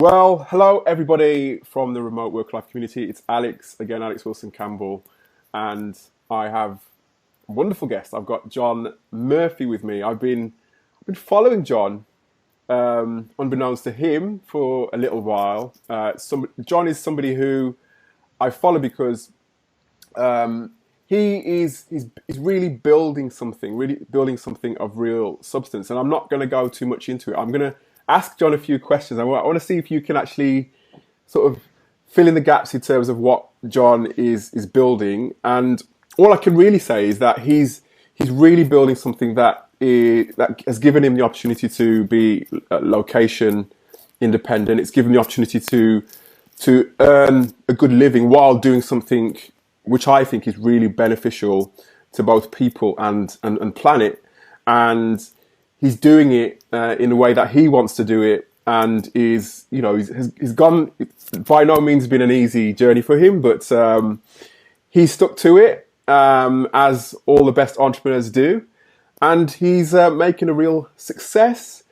Well, hello everybody from the remote work life community. It's Alex again, Alex Wilson Campbell, and I have a wonderful guest. I've got John Murphy with me. I've been following John, unbeknownst to him, for a little while. John is somebody who I follow because he's really building something of real substance. And I'm not going to go too much into it. I'm going to ask John a few questions. I want to see if you can actually sort of fill in the gaps in terms of what John is building. And all I can really say is that he's really building something that has given him the opportunity to be location independent. It's given the opportunity to earn a good living while doing something which I think is really beneficial to both people and planet. And he's doing it in a way that he wants to do it, and he's gone. By no means been an easy journey for him, but he's stuck to it, as all the best entrepreneurs do, and he's making a real success.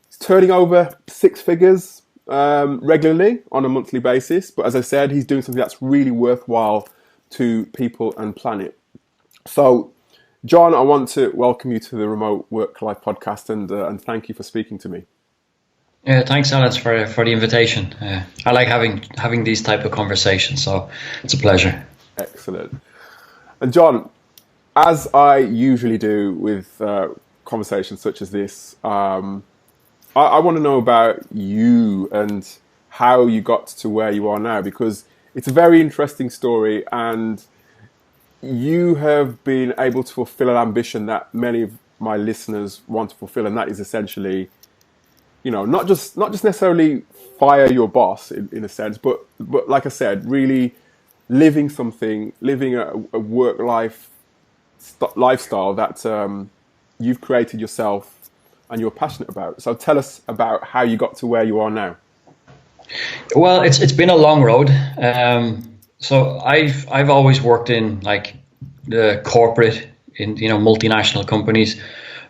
He's turning over six figures regularly on a monthly basis. But as I said, he's doing something that's really worthwhile to people and planet. So, John, I want to welcome you to the Remote Work Life podcast, and thank you for speaking to me. Yeah, thanks, Alex, for the invitation. I like having these type of conversations, so it's a pleasure. Excellent. And John, as I usually do with conversations such as this, I want to know about you and how you got to where you are now, because it's a very interesting story, and you have been able to fulfill an ambition that many of my listeners want to fulfill, and that is essentially, not just necessarily fire your boss in a sense, but like I said, really living a work life lifestyle that you've created yourself and you're passionate about. So tell us about how you got to where you are now. Well, it's been a long road. So I've always worked in like the corporate in multinational companies.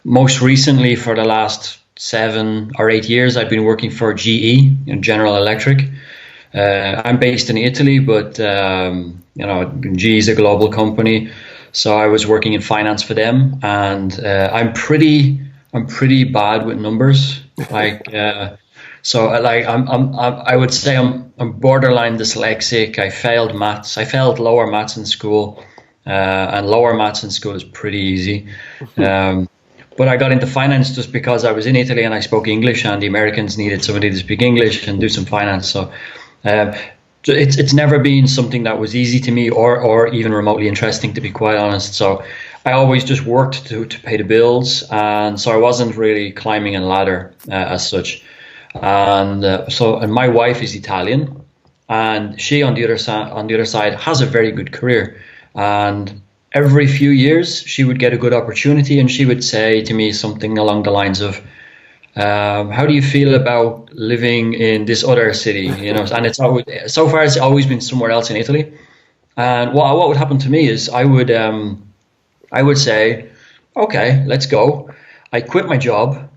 Most recently, for the last 7 or 8 years, I've been working for GE, General Electric. I'm based in Italy, but GE is a global company, so I was working in finance for them, and I'm pretty bad with numbers. I would say I'm borderline dyslexic. I failed maths. I failed lower maths in school, and lower maths in school is pretty easy. But I got into finance just because I was in Italy and I spoke English, and the Americans needed somebody to speak English and do some finance. So it's never been something that was easy to me or even remotely interesting, to be quite honest. So I always just worked to pay the bills, and so I wasn't really climbing a ladder as such. And my wife is Italian, and she on the other side has a very good career, and every few years she would get a good opportunity, and she would say to me something along the lines of, how do you feel about living in this other city? And it's always, so far it's always been somewhere else in Italy. And what would happen to me is I would say, okay, let's go. I quit my job,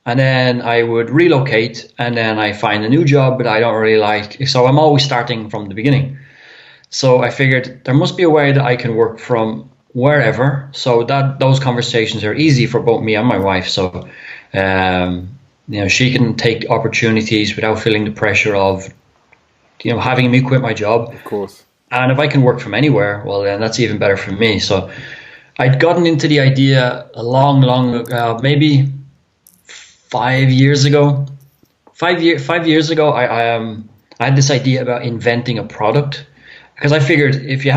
and then I would relocate, and then I find a new job, but I don't really like. So I'm always starting from the beginning. So I figured there must be a way that I can work from wherever, so that those conversations are easy for both me and my wife. So she can take opportunities without feeling the pressure of having me quit my job. Of course. And if I can work from anywhere, well, then that's even better for me. So I'd gotten into the idea a long ago, maybe 5 years ago. 5 years ago, I had this idea about inventing a product, because I figured if you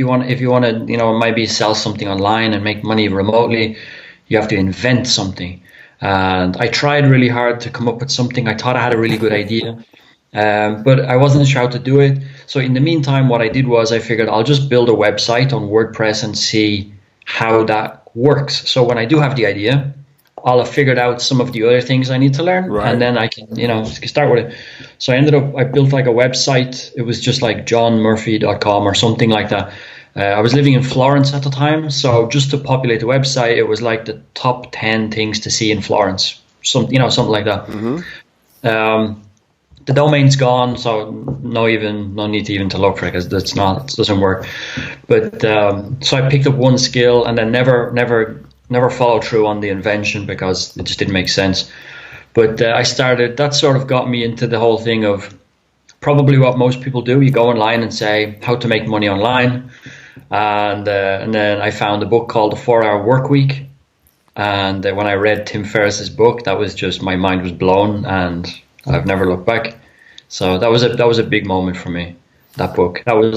want to maybe sell something online and make money remotely, you have to invent something. And I tried really hard to come up with something. I thought I had a really good idea, but I wasn't sure how to do it. So in the meantime, what I did was I figured I'll just build a website on WordPress and see how that works. So when I do have the idea, I'll have figured out some of the other things I need to learn, right, and then I can, start with it. So I built like a website. It was just like johnmurphy.com or something like that. I was living in Florence at the time, so just to populate the website, it was like the top 10 things to see in Florence, something like that. Mm-hmm. the domain's gone, so no need to even to look for it, because it doesn't work. But so I picked up one skill and then never followed through on the invention because it just didn't make sense. But I started. That sort of got me into the whole thing of probably what most people do. You go online and say how to make money online, and then I found a book called The 4-Hour Workweek. And when I read Tim Ferriss's book, that was just, my mind was blown, and I've never looked back. So that was a big moment for me. That book. That was